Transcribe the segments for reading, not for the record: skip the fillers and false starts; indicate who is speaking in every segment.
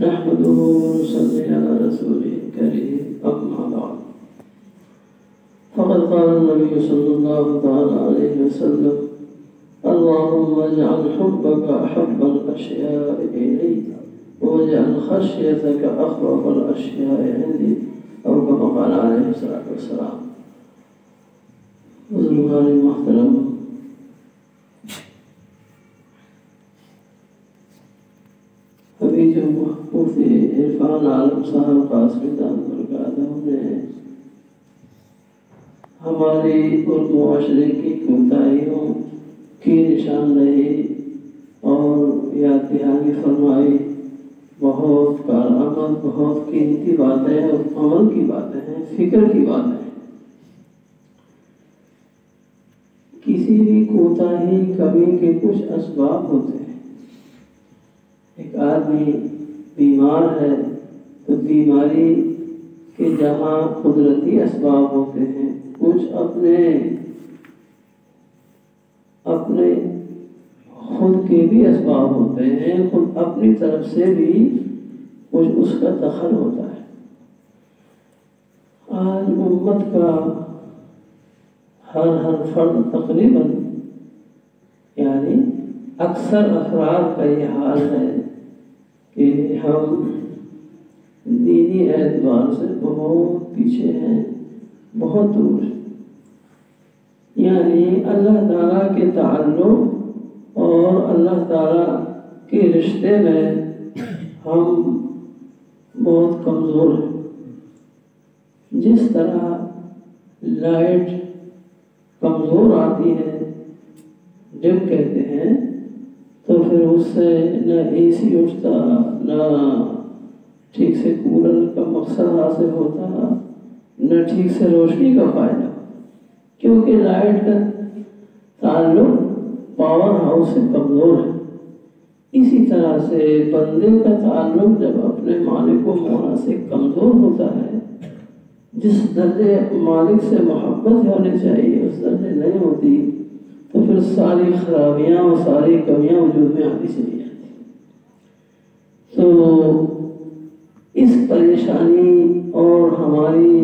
Speaker 1: نحمده ونصلي على رسوله الكريم أما بعد فقد قال النبي صلى الله تعالى عليه وسلم اللهم اجعل حبك أحب الأشياء إلي واجعل خشيتك أخوف الأشياء عندي أو كما قال عليه الصلاة والسلام. بزرگان محترم، ابھی جو محقوف عرفان عالم صاحب قاسمی دامت برکاتہ نے ہماری اور معاشرے کی کوتاہیوں کی نشاندہی اور یاد دہانی فرمائی، بہت کارآمد، بہت قیمتی باتیں اور عمل کی باتیں ہیں، فکر کی باتیں ہیں. کسی بھی کوتاہی کمی کے کچھ اسباب ہوتے ہیں. ایک آدمی بیمار ہے تو بیماری کے جہاں قدرتی اسباب ہوتے ہیں، کچھ اپنے خود کے بھی اسباب ہوتے ہیں، خود اپنی طرف سے بھی کچھ اس کا دخل ہوتا ہے. آج امت کا ہر فرد تقریباً یعنی اکثر افراد کا یہ حال ہے کہ ہم دینی اعتبار سے بہت پیچھے ہیں، بہت دور ہیں. یعنی اللہ تعالیٰ کے تعلق اور اللہ تعالیٰ کے رشتے میں ہم بہت کمزور ہیں. جس طرح لائٹ کمزور آتی ہے، ڈم کہتے ہیں، تو پھر اس سے نہ اے سی اٹھتا، نہ ٹھیک سے کولر کا مقصد حاصل ہوتا، نہ ٹھیک سے روشنی کا فائدہ، کیونکہ لائٹ کا تعلق پاور ہاؤس سے کمزور ہے. اسی طرح سے بندے کا تعلق جب اپنے مالک و مولا سے کمزور ہوتا ہے، جس درجے مالک سے محبت ہونے چاہیے اس درجے نہیں ہوتی، تو پھر ساری خرابیاں اور ساری کمیاں وجود میں آتی چلی جاتی. تو اس پریشانی اور ہماری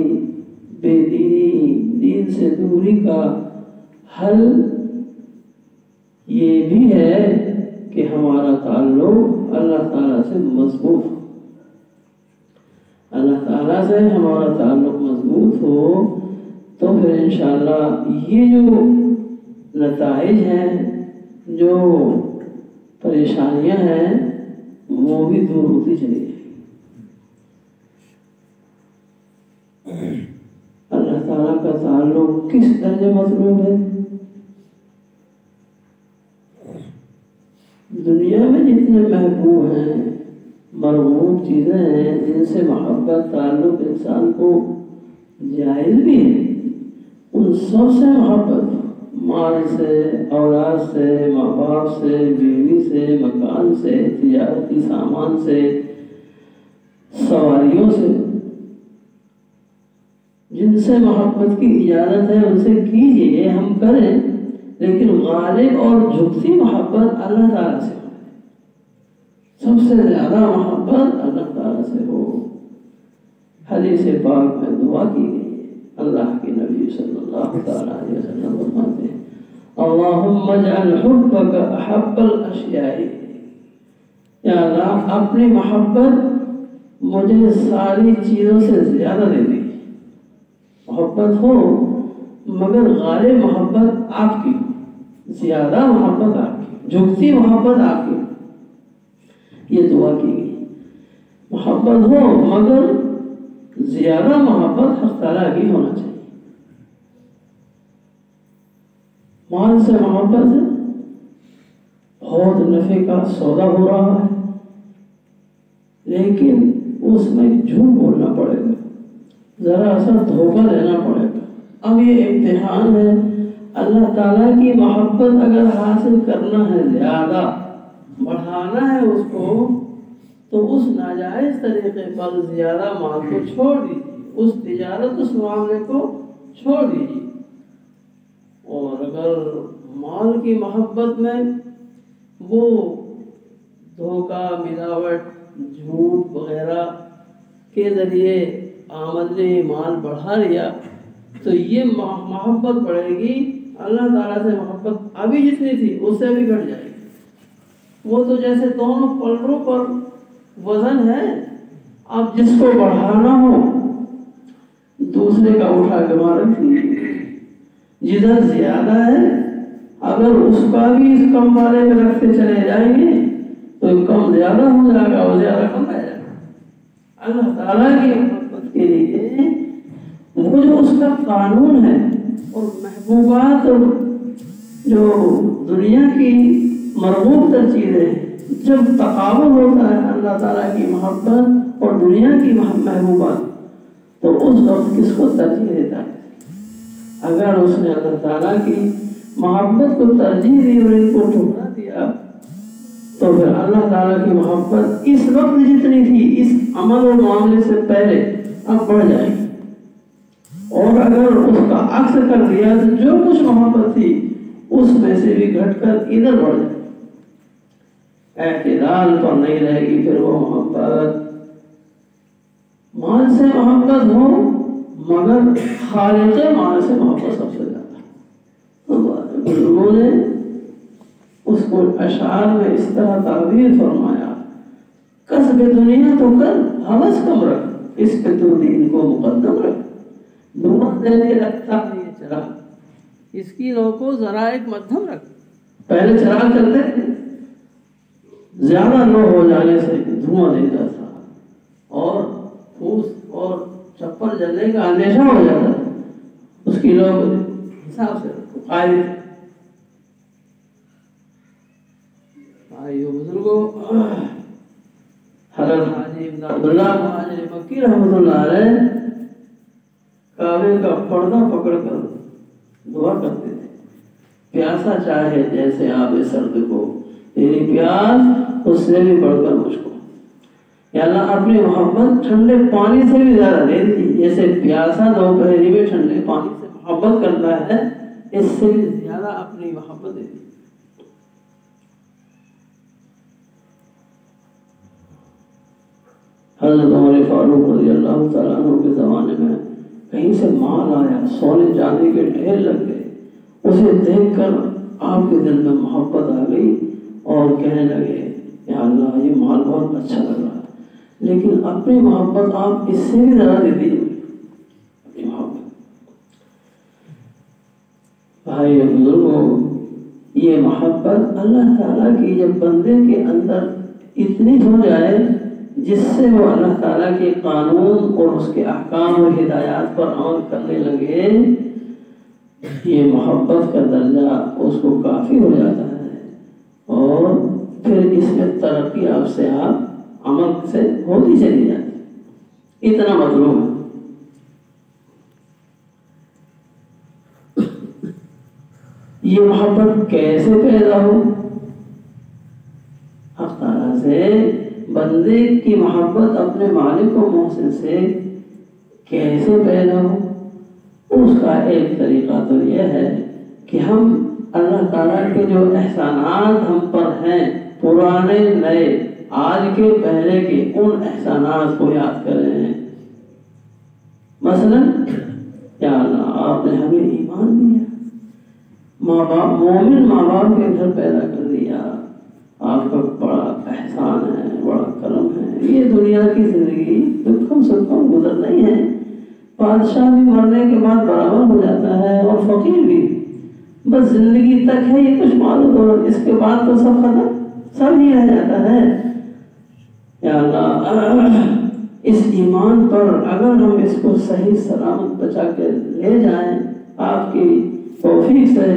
Speaker 1: بے دینی، دین سے دوری کا حل یہ بھی ہے کہ ہمارا تعلق اللہ تعالیٰ سے مضبوط ہو. اللہ تعالیٰ سے ہمارا تعلق مضبوط ہو تو پھر انشاءاللہ یہ جو نتائج ہیں، جو پریشانیاں ہیں، وہ بھی دور ہوتی چلی جائیں. اللہ تعالیٰ کا تعلق کس درجے مطلوب ہے؟ دنیا میں جتنے محبوب ہیں، مرغوب چیزیں ہیں، جن سے محبت تعلق انسان کو جائز بھی ہے، ان سب سے محبت مال سے، اولاد سے، ماں باپ سے، بیوی سے، مکان سے، تجارتی سامان سے، سواریوں سے، جن سے محبت کی اجازت ہے ان سے کیجئے، ہم کریں، لیکن غالب اور جھکتی محبت اللہ تعالیٰ سے ہو. سب سے زیادہ محبت اللہ تعالیٰ سے ہو. حدیث پاک میں دعا کی گئی ہے. اللہ کے نبی صلی اللہ تعالیٰ علیہ وسلم فرماتے ہیں اللہم اجعل حبک احب الاشیاء، یا اللہ اپنی محبت مجھے ساری چیزوں سے زیادہ دے دی. محبت ہو مگر غالب محبت آپ کی، زیادہ محبت آپ کی، جھکتی محبت آپ کی. یہ دعا کی گئی. محبت ہو مگر زیادہ محبت حق تعالیٰ کی ہونا چاہیے. مال سے محبت ہے، بہت نفع کا سودا ہو رہا ہے، لیکن اس میں جھوٹ بولنا پڑے گا، ذرا سا دھوکہ دینا پڑے گا. اب یہ امتحان ہے. اللہ تعالیٰ کی محبت اگر حاصل کرنا ہے، زیادہ بڑھانا ہے اس کو، تو اس ناجائز طریقے پر زیادہ مال کو چھوڑ دیجیے، اس تجارت، اس معاملے کو چھوڑ دیجیے. اور اگر مال کی محبت میں وہ دھوکہ، ملاوٹ جھوٹ وغیرہ کے ذریعے آمدنی مال بڑھا لیا تو یہ محبت بڑھے گی، اللہ تعالیٰ سے محبت ابھی جتنی تھی اس سے بھی گھٹ جائے گی۔ وہ تو جیسے دونوں پلڑوں پر وزن ہے، اب جس کو بڑھانا ہو دوسرے کا اٹھا کے وہاں رکھ دیجیے، جدھر زیادہ ہے اگر اس کا بھی اس کم والے میں رکھتے چلے جائیں گے تو کم زیادہ ہو جائے گا اور زیادہ کم رہ جائے گا۔ اللہ تعالیٰ کی محبت کے لیے وہ جو اس کا قانون ہے اور محبوبات جو دنیا کی مرغوب تر چیزیں جب تقابل ہوتا ہے اللہ تعالیٰ کی محبت اور دنیا کی محبوبات تو اس وقت کس کو ترجیح دیتا ہے؟ اگر اس نے اللہ تعالیٰ کی محبت کو ترجیح دی اور ان کو ٹھکرا دیا تو پھر اللہ تعالیٰ کی محبت اس وقت جتنی تھی اس عمل اور معاملے سے پہلے اب بڑھ جائے گی، اور اگر اس کا عکس کر دیا تو جو کچھ محبت تھی اس میں سے بھی گھٹ کر ادھر بڑھ جائے گی، اعتدال پر نہیں رہے گی۔ پھر وہ محبت مال سے محبت ہو مگر خالق مال سے محبت سب سے زیادہ۔ بزرگوں نے اس کو اشعار میں اس طرح تعبیر فرمایا، کسب دنیا تو کر ہوس کم رکھ، اس پہ تو دین کو مقدم رکھ، دھواں دینے لگتا ہے یہ چراغ، اس کی لو کو ذرا ایک مدھم رکھ۔ پہلے چراغ چلتے تھے، زیادہ لو ہو جانے سے دھواں دیتا تھا اور پھوس اور چپل جلنے کا اندیشہ ہو جاتا تھا، اس کی لو کو حساب سے قائم۔ بھائیو بزرگوں، حضرت حاجی ابن عبداللہ مہاجر مکی رحمۃ اللہ علیہ کعبے کا پردہ پکڑ کر دعا کرتے تھے، پیاسا چاہے جیسے آب سرد کو، تیری پیاس اس سے بھی بڑھ کر مجھ کو، یا اللہ اپنی محبت ٹھنڈے پانی سے بھی زیادہ دے دی، جیسے پیاسا دوپہری میں ٹھنڈے پانی سے محبت کرتا ہے اس سے بھی زیادہ اپنی محبت دے دی۔ حضرت عمر فاروق رضی اللہ تعالیٰ عنہ کے زمانے میں کہیں سے مال آیا، سونے چاندی کے ڈھیر لگ گئے، اسے دیکھ کر آپ کے دل میں محبت آ گئی اور کہنے لگے یا اللہ یہ مال بہت اچھا لگ رہا ہے لیکن اپنی محبت آپ اس سے بھی زیادہ دے دیجیے، اپنی محبت۔ بھائی بزرگوں، یہ محبت اللہ تعالیٰ کی جب بندے کے اندر اتنی ہو جائے جس سے وہ اللہ تعالیٰ کے قانون اور اس کے احکام اور ہدایات پر عمل کرنے لگے، یہ محبت کا درجہ اس کو کافی ہو جاتا ہے اور پھر اس میں ترقی آپ سے آپ عمل سے ہوتی چلی جاتی، اتنا مطلوب ہے۔ یہ محبت کیسے پیدا ہو؟ حق تعالیٰ سے بندے کی محبت اپنے مالک و محسن سے کیسے پیدا ہو؟ اس کا ایک طریقہ تو یہ ہے کہ ہم اللہ تعالیٰ کے جو احسانات ہم پر ہیں، پرانے نئے آج کے پہلے کے، ان احسانات کو یاد کریں۔ مثلا یا اللہ آپ نے ہمیں ایمان دیا، ماں باپ مومن ماں باپ کے گھر پیدا کر دیا، آپ کا بڑا احسان ہے، بڑا کرم ہے۔ یہ دنیا کی زندگی دکھم سکھم گزر نہیں ہے، بادشاہ بھی مرنے کے بعد برابر ہو جاتا ہے اور فقیر بھی، بس زندگی تک ہے یہ کچھ مال و دولت، اس کے بعد تو سب ختم، سب ہی رہ جاتا ہے۔ یا اللہ اس ایمان پر اگر ہم اس کو صحیح سلامت بچا کے لے جائیں آپ کی توفیق سے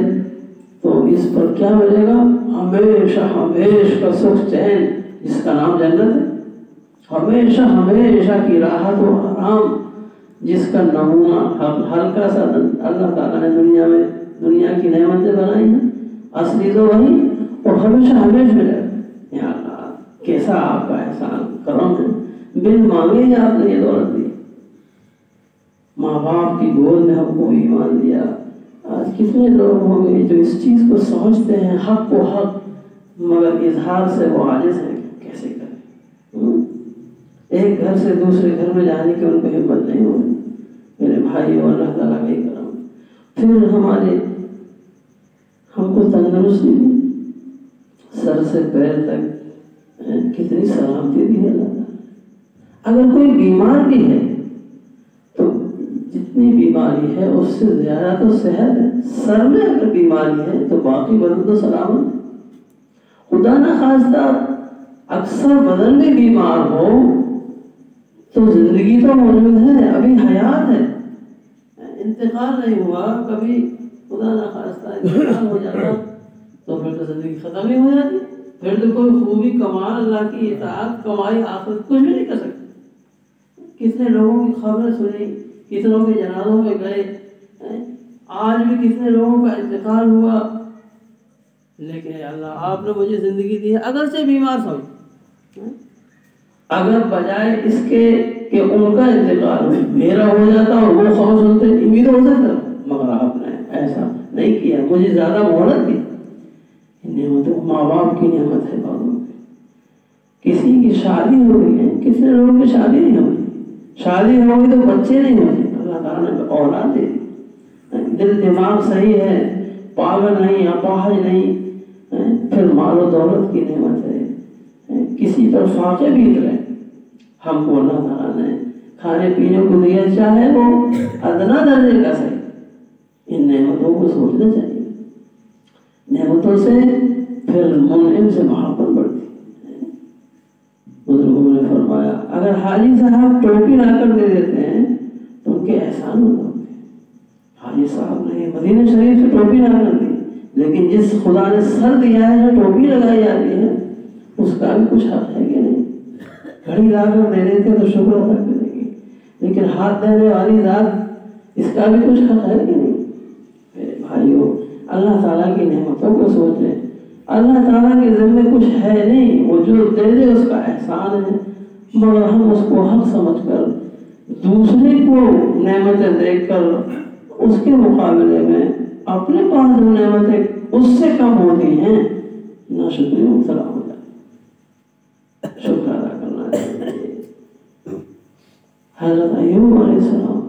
Speaker 1: تو اس پر کیا ملے گا؟ ہمیشہ ہمیشہ کا سکھ چین، جس کا نام جنت ہے، ہمیشہ ہمیشہ کی راحت و آرام جس کا نمونہ ہلکا سا اللہ تعالیٰ نے دنیا کی نعمتیں بنائی ہیں، اصلی تو وہی اور ہمیشہ ہمیشہ ملے گا۔ یا اللہ کیسا آپ کا احسان کرم ہے، بن مانگے ہی آپ نے یہ دولت دی، ماں باپ کی گود میں ہم کو ایمان دیا۔ آج کتنے لوگ ہوں گے جو اس چیز کو سمجھتے ہیں حق کو حق مگر اظہار سے وہ عاجز ہیں، کیسے کریں؟ ایک گھر سے دوسرے گھر میں جانے کی ان کو ہمت نہیں ہوئی. میرے بھائی اور اللہ تعالیٰ کا کرم. پھر ہم کو تندرستی دی، سر سے پیر تک کتنی سلامتی دی ہے اللہ تعالیٰ. اگر کوئی بیمار بھی ہے تو جتنی بیماری ہے اس سے زیادہ تو صحت ہے. سر میں اگر بیماری ہے تو باقی بدن تو سلامت ہے. خدا نہ خواستہ اکثر بدن میں بیمار ہو تو زندگی تو موجود ہے، ابھی حیات ہے، انتقال نہیں ہوا. کبھی خدا نہ خواستہ انتقال ہو جاتا تو پھر تو زندگی ختم ہی ہو جاتی. پھر تو کوئی خوبی کمال اللہ کی اطاعت کمائی آخرت کچھ بھی نہیں کر سکتے. کتنے لوگوں کی خبریں سنی، کتنوں کے جنازوں میں گئے، آج بھی کتنے لوگوں کا انتقال ہوا. لیکن اللہ آپ نے مجھے زندگی دی ہے، اگرچہ بیمار سمجھ، اگر بجائے اس کے کہ ان کا انتقال میرا ہو جاتا اور وہ خبر سنتے امید ہو سکتا، مگر آپ نے ایسا نہیں کیا، مجھے زیادہ مہلت دی. نعمت ماں باپ کی نعمت ہے. بابو کسی کی شادی ہو رہی ہے، کتنے لوگوں کی شادی نہیں ہو رہی، شادی ہوگی تو بچے نہیں ہوتے. اللہ تعالیٰ نے اولاد دے دی، دل دماغ صحیح ہے، پاگل نہیں، اپاہج نہیں. پھر مال و دولت کی نعمت ہے، کسی پر فاقے بیت رہے. ہم کو اللہ تعالیٰ نے کھانے پینے کو دیا، چاہے وہ ادنا درجے کا صحیح. ان نعمتوں کو سوچنا چاہیے. نعمتوں سے پھر منعم سے محبت بڑھتی. بزرگوں نے فرمایا اگر حاجی صاحب ٹوپی لا کر دے دیتے ہیں تو ان کے احسان ہوتے ہیں. حاجی صاحب نے مدینہ شریف سے ٹوپی لا کر دی، لیکن جس خدا نے سر دیا ہے جو ٹوپی لگائی جاتی ہے اس کا بھی کچھ حق ہے کہ نہیں. گھڑی لا کر دے دیتے تو شکر ادا کرے گی، لیکن ہاتھ دینے والی ذات اس کا بھی کچھ حق ہے کہ نہیں. میرے بھائیو اللہ تعالیٰ کی نعمتوں کو سوچیں. اللہ تعالیٰ کے ذمے کچھ ہے نہیں، وہ جو دے دے اس کا احسان ہے. مگر ہم اس کو حق سمجھ کر دوسرے کو نعمتیں دیکھ کر اس کے مقابلے میں اپنے پاس جو نعمتیں اس سے کم ہوتی ہیں نہ شکریہ مبتلا ہو جائے. شکر ادا کرنا چاہیے. حضرت ایوب علیہ السلام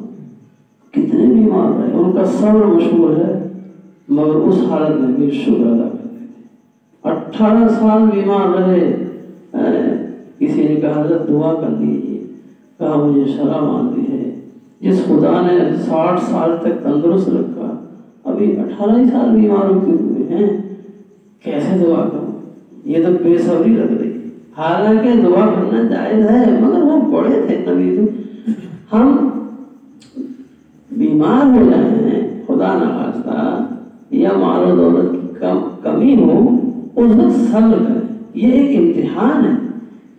Speaker 1: کتنے بیمار رہے، ان کا صبر مشہور ہے، مگر اس حالت میں بھی شکر ادا کرتے تھے. 18 سال بیمار رہے. کسی نے کہا حضرت دعا کر لیجیے، کہا مجھے شرم آتی ہے، جس خدا نے 60 سال تک تندرست رکھا ابھی 18 ہی سال بیماروں کے ہوئے ہیں، کیسے دعا کروں. یہ تو بے صبری لگ رہی. حالانکہ دعا کرنا جائز ہے، مگر وہ بڑے تھے نبی. تو ہم بیمار ہو جائے ہیں خدا نہ خواستہ یا مال و دولت کی کمی ہو، اس وقت صبر کریں. یہ ایک امتحان ہے،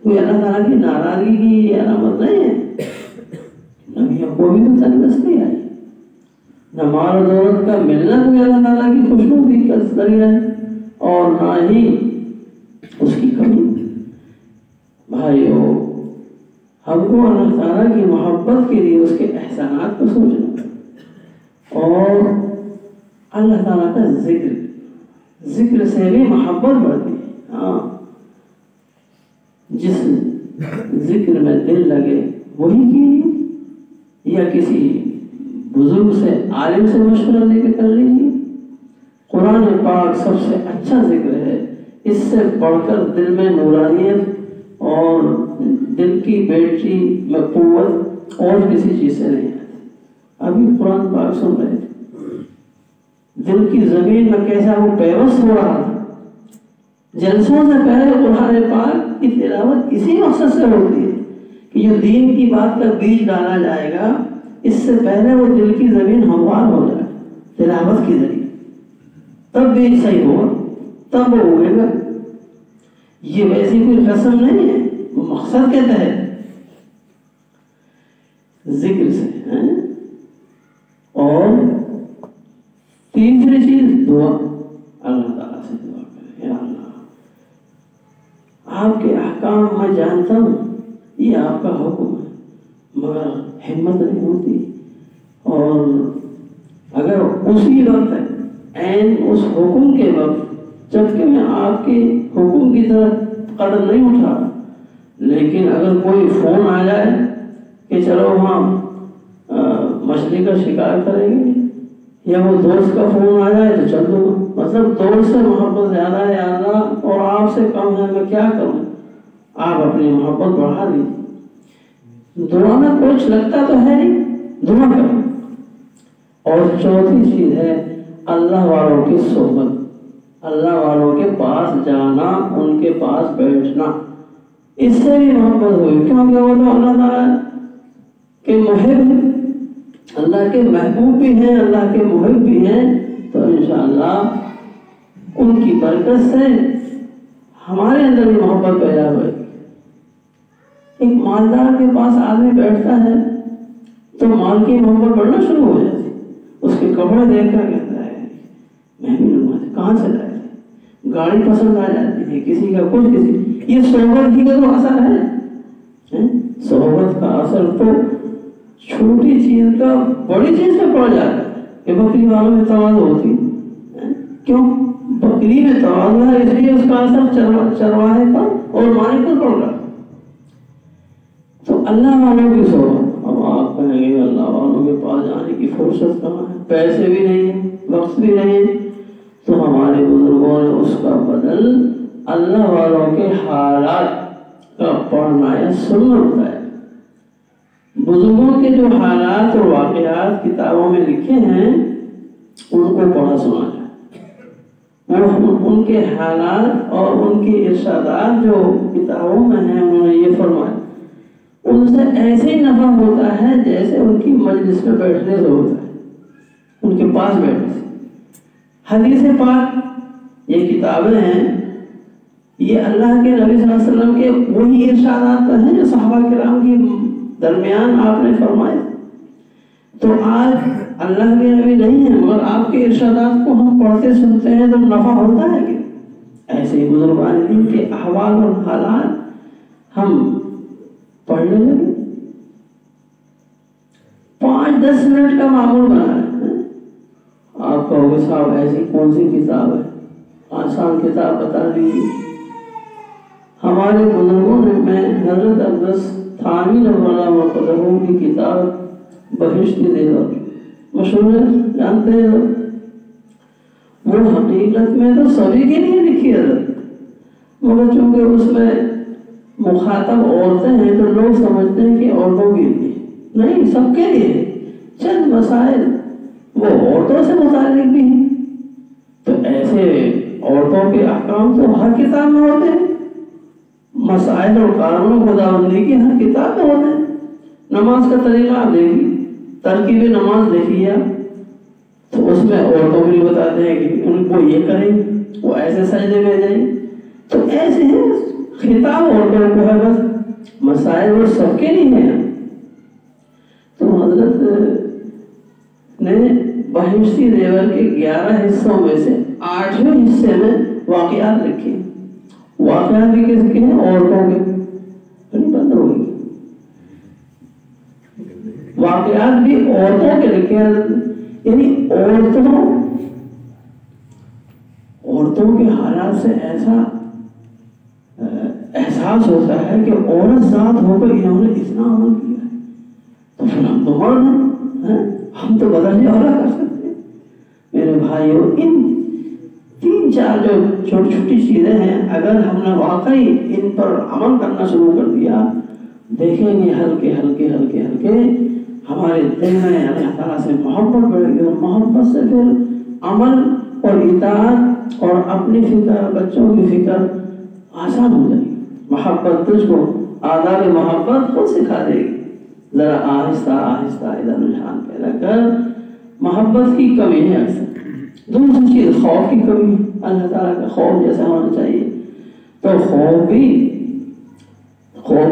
Speaker 1: کوئی اللہ تعالیٰ کی ناراضگی کی علامت نہیں ہے. نبیوں کو بھی تو تندرستی آئی. نہ مال و دولت کا ملنا کوئی اللہ تعالیٰ کی خوشنودی کا ذریعہ ہے اور نہ ہی اس کی کمی. بھائیو ہم کو اللہ تعالیٰ کی محبت کے لیے اس کے احسانات کو سوچنا اور اللہ تعالیٰ کا ذکر سے بھی محبت بڑھتی ہے. ہاں جس ذکر میں دل لگے وہی کیجیے، یا کسی بزرگ سے عالم سے مشورہ لے کے کر لیجیے. قرآن پاک سب سے اچھا ذکر ہے، اس سے پڑھ کر دل میں نورانیت اور دل کی بیٹری میں قوت اور کسی چیز سے نہیں آتی. ابھی قرآن پاک سن رہے تھے، دل کی زمین میں کیسا وہ پیوست ہو رہا تھا. جلسوں سے پہلے قرآن پاک کی تلاوت اسی مقصد سے ہوتی ہے کہ جو دین کی بات کا بیج ڈالا جائے گا اس سے پہلے وہ دل کی زمین ہموار ہو جائے تلاوت کے ذریعے، تب بیج صحیح ہوگا، تب وہ ہوئے گا. یہ ویسی کوئی قسم نہیں ہے، وہ مقصد کے تحت ذکر سے ہے. اور تیسری چیز دعا، اللہ تعالیٰ سے دعا کریں. یا اللہ آپ کے احکام میں جانتا ہوں یہ آپ کا حکم ہے، مگر ہمت نہیں ہوتی. اور اگر اسی وقت عین اس حکم کے وقت جبکہ میں آپ کے حکم کی طرف قدم نہیں اٹھا لیکن اگر کوئی فون آ جائے کہ چلو وہاں مچھلی کا شکار کریں گے، یا وہ دوست کا فون آ جائے تو چل دوں گا، مطلب دوست سے محبت زیادہ ہے اللہ اور آپ سے کم ہے، میں کیا کروں؟ آپ اپنی محبت بڑھا دیجیے، دعا میں کچھ لگتا تو ہے نہیں، دعا کریں۔ اور چوتھی چیز ہے اللہ والوں کی صحبت، اللہ والوں کے پاس جانا، ان کے پاس بیٹھنا، اس سے بھی محبت ہوئی، کیونکہ وہ تو اللہ تعالیٰ کے محب ہیں، اللہ کے محبوب بھی ہیں، اللہ کے محب بھی ہیں، تو انشاءاللہ ان کی برکت سے ہمارے اندر بھی محبت پیدا ہوئے۔ ایک مالدار کے پاس آدمی بیٹھتا ہے تو مال کی محبت بڑھنا شروع ہو جاتی، اس کے کپڑے دیکھ کر کہتا ہے میں بھی لوں گا، کہاں سے لائے تھے، گاڑی پسند آ جاتی ہے کسی کا کچھ، کسی، یہ صحبت ہی کا تو اثر ہے۔ صحبت کا اثر تو چھوٹی چیز کا بڑی چیز میں پڑ جاتا ہے، کہ بکری والوں میں تواضع ہوتی، کیوں؟ بکری میں تواضع ہے، اس لیے اس کا اثر چرواہے پر اور مالک پر پڑ رہا۔ تو اللہ والوں کی صحبت، اب آپ کہیں گے اللہ والوں کے پاس جانے کی فرصت کہاں ہے، پیسے بھی نہیں ہیں، وقت بھی نہیں ہے، تو ہمارے بزرگوں نے اس کا بدل اللہ والوں کے حالات کا پڑھنا یا سننا بتایا۔ بزرگوں کے جو حالات اور واقعات کتابوں میں لکھے ہیں ان کو پڑھا سنا جائے، ان کے حالات اور ان کے ارشادات جو کتابوں میں ہیں، انہوں نے یہ فرمایا، ان سے ایسے ہی نفع ہوتا ہے جیسے ان کی مجلس میں بیٹھنے سے ہوتا ہے، ان کے پاس بیٹھنے سے۔ حدیث پاک یہ کتابیں ہیں، یہ اللہ کے نبی صلی اللہ علیہ وسلم کے وہی ارشادات ہیں جو صحابہ کرام کی درمیان آپ نے فرمائے۔ تو آج اللہ کے نبی نہیں ہیں مگر آپ کے ارشادات کو ہم پڑھتے سنتے ہیں تو نفع ہوتا ہے کہ ایسے ہی بزرگان دین کے احوال اور حالات ہم پڑھنے لگے، 5-10 منٹ کا معمول بنا رہے ہیں۔ آپ کہو گے صاحب ایسی کون سی کتاب ہے، آسان کتاب بتا دیجیے۔ ہمارے بزرگوں نے، میں حضرت عبدالس تھانوی رحمہ اللہ کی کتاب بہشت دیدار مشہور ہے، جانتے ہیں لوگ، وہ حقیقت میں تو سبھی کے لیے لکھی ہے، مگر چونکہ اس میں مخاطب عورتیں ہیں تو لوگ سمجھتے ہیں کہ عورتوں کے لیے نہیں، سب کے لیے چند مسائل وہ عورتوں سے متعلق بھی ہیں، تو ایسے عورتوں کے احکام تو ہر کتاب میں ہوتے ہیں، مسائل اور قانون خداوندی کی ہر کتاب میں ہوتے ہیں۔ نماز کا طریقہ آپ دیکھیے، ترکیب نماز دیکھیے تو اس میں عورتوں کو بھی بتاتے ہیں کہ ان کو یہ کریں، وہ ایسے سجدے میں جائیں، تو ایسے ہیں، خطاب عورتوں کو ہے، بس مسائل وہ سب کے لیے ہیں۔ تو حضرت نے بہشتی زیور کے 11 حصوں میں سے 8ویں حصے میں واقعات لکھے، واقعات بھی کس کے ہیں؟ عورتوں کے، بند ہو گئی، واقعات بھی عورتوں کے لکھے ہیں، یعنی عورتوں کے حالات سے ایسا احساس ہوتا ہے کہ عورت ذات ہو کر انہوں نے اتنا عمل کیا ہے، تو پھر ہم تو مرد ہیں، ہم تو بدلنے والا کر سکتے ہیں۔ میرے بھائیوں، ان 3-4 جو چھوٹی چھوٹی چیزیں ہیں، اگر ہم نے واقعی ان پر عمل کرنا شروع کر دیا، دیکھیں گے ہلکے ہلکے ہلکے ہلکے ہمارے دل میں اللہ تعالیٰ سے محبت بڑھے گی، اور محبت سے پھر عمل اور اطاعت اور اپنی فکر، بچوں کی فکر آسان ہو جائے گی۔ محبت تجھ کو آداب محبت خود سکھا دے گی، ذرا آہستہ آہستہ ادھر رجحان پیدا کر۔ محبت کی کمی ہے اکثر۔ دوسری چیز خوف کی کمی ہے، اللہ تعالیٰ کا خوف جیسا ہونا چاہیے، تو خوف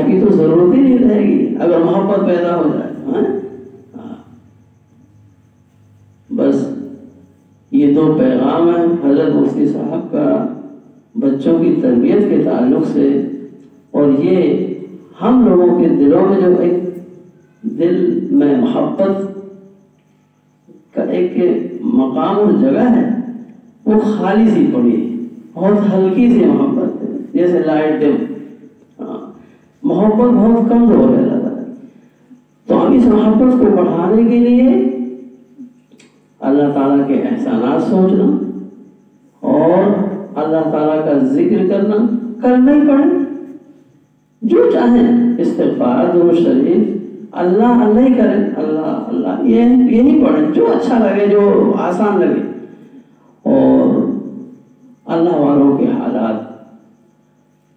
Speaker 1: کی تو ضرورت ہی نہیں رہے گی اگر محبت پیدا ہو جائے۔ بس یہ 2 پیغام ہیں حضرت مفتی صاحب کا بچوں کی تربیت کے تعلق سے، اور یہ ہم لوگوں کے دلوں میں جو ایک دل میں محبت کا ایک مقام اور جگہ ہے، وہ خالی سی پڑی ہے، بہت ہلکی سی محبت ہے، جیسے لائٹ ڈم، محبت بہت کمزور ہے اللہ تعالیٰ. تو اب اس محبت کو بڑھانے کے لیے اللہ تعالیٰ کے احسانات سوچنا اور اللہ تعالیٰ کا ذکر کرنا ہی پڑے. جو چاہیں استغفار درود شریف اللہ اللہ ہی کریں, اللہ اللہ یہی پڑھیں جو اچھا لگے, جو آسان لگے. اور اللہ والوں کے حالات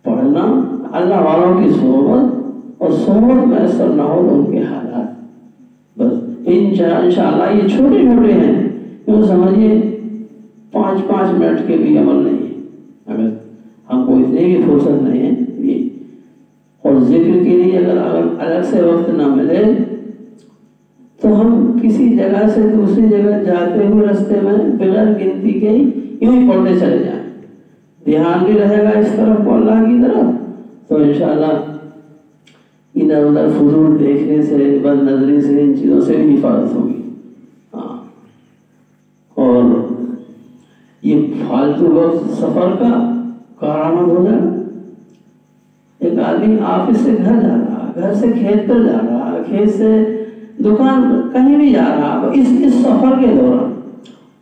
Speaker 1: پڑھنا, اللہ والوں کی صحبت, اور صحبت میسر نہ ہو تو ان کے حالات. بس انشاءاللہ یہ چھوٹے چھوٹے ہیں, کیوں سمجھیے 5 منٹ کے بھی عمل نہیں ہے. اگر ہم کو اتنے کی فرصت نہیں ہے یہ, اور ذکر کے لیے اگر الگ سے وقت نہ ملے تو ہم کسی جگہ سے دوسری جگہ جاتے ہوئے رستے میں بغیر گنتی کے یوں ہی پڑھتے چلے جائیں. دھیان بھی رہے گا اس طرف کو اللہ کی طرف, تو انشاءاللہ ادھر ادھر فضول دیکھنے سے, بد نظری سے, ان چیزوں سے بھی حفاظت ہوگی. ہاں, اور یہ فالتو وقت سفر کا کارآمد ہو جائے. ایک آدمی آفس سے گھر جا رہا, گھر سے کھیت پر جا رہا, کھیت سے دکان پر, کہیں بھی جا رہا, اس سفر کے دوران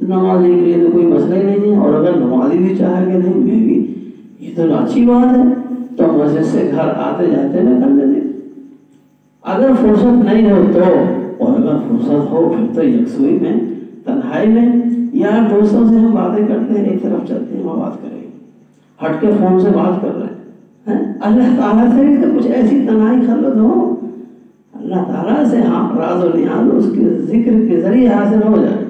Speaker 1: نمازی کے لیے تو کوئی مسئلہ ہی نہیں ہے. اور اگر نمازی بھی چاہے کہ نہیں میں بھی, یہ تو اچھی بات ہے, تو مسجد سے گھر آتے جاتے میں کر لیتے. اگر فرصت نہیں ہو تو, اور اگر فرصت ہو پھر تو یکسوئی میں تنہائی میں یار دوستوں سے ہم باتیں کرتے ہیں, ایک طرف چلتے ہیں, وہاں بات کریں, ہٹ کے فون سے بات کر رہے ہیں. اللہ تعالیٰ سے بھی تو کچھ ایسی تنہائی خلوت ہو, اللہ تعالیٰ سے ہاں راز و نیاز اس کے ذکر کے ذریعے حاصل ہو جائے.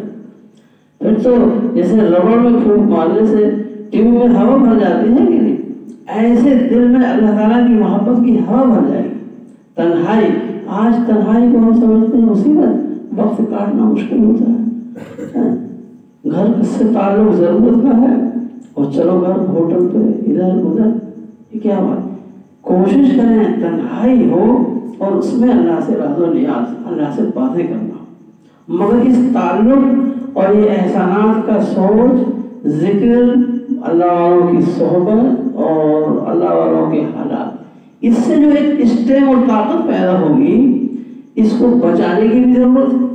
Speaker 1: پھر تو جیسے ربڑ میں پھونک مارنے سے ٹیوب میں ہوا بھر جاتی ہے کہ نہیں, ایسے دل میں اللہ تعالیٰ کی محبت کی ہوا بھر جائے گی. تنہائی, آج تنہائی کو ہم سمجھتے ہیں مصیبت, وقت کاٹنا مشکل ہوتا ہے. گھر سے تعلق ضرورت کا ہے, اور چلو گھر ہوٹل پہ ادھر ادھر, یہ کیا بات. کوشش کریں تنہائی ہو اور اس میں اللہ سے راز و نیاز, اللہ سے باتیں کرنا. مگر اس تعلق اور یہ احسانات کا سوچ, ذکر, اللہ والوں کی صحبت اور اللہ والوں کے حالات, اس سے جو ایک اسٹیم اور طاقت پیدا ہوگی, اس کو بچانے کی بھی ضرورت ہے.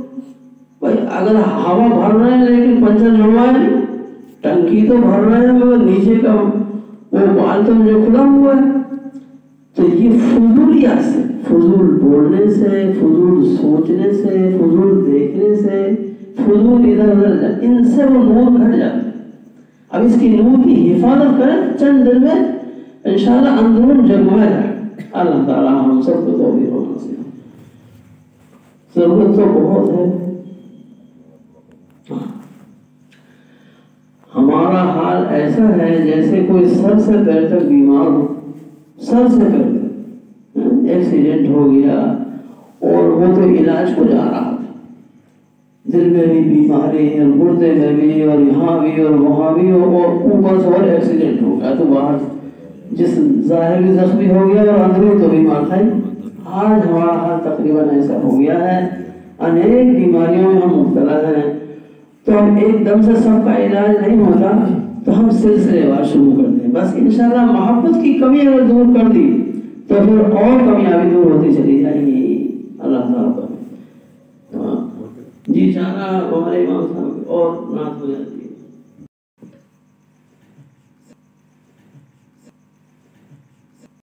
Speaker 1: بھائی اگر ہوا بھر رہے ہیں لیکن پنچر جڑوا ہے, ٹنکی تو بھر رہے ہیں مگر نیچے کا وہ بال تو جو کھلا ہوا ہے, تو یہ فضولیات سے, فضول بولنے سے, فضول سوچنے سے, فضول دیکھنے سے, فضول ادھر ادھر, ان سے وہ نور گھٹ جاتا ہے. اب اس کی نور کی حفاظت کریں, چند دن میں انشاءاللہ اندرون جگمگا جائے. اللہ تعالیٰ ہم سب کو توفیق نصیب. ضرورت تو بہت ہے. ہمارا حال ایسا ہے جیسے کوئی سر سے پیر تک بیمار ہو, سر سے پیر تک ایکسیڈنٹ ہو گیا اور وہ تو علاج کو جا رہا تھا, دل میں بھی بیماری اور گردے میں بھی اور یہاں بھی اور وہاں بھی, اور اوپر سے اور ایکسیڈنٹ ہو گیا تو باہر جسم ظاہر بھی زخمی ہو گیا اور اندرون تو بیمار تھا. آج ہمارا حال تقریباً ایسا ہو گیا ہے, انیک بیماریوں میں ہم مبتلا ہیں. تو ہم ایک دم سے سب کا علاج نہیں ہوتا, تو ہم سلسلے وار شروع کرتے ہیں. بس انشاءاللہ محبت کی کمی اگر دور کر دی تو پھر اور کمیابی دور ہوتی چلی جائیں گی. اللہ تعالیٰ جی چاہنا ہمارے امام صاحب اور نعت ہو جائے.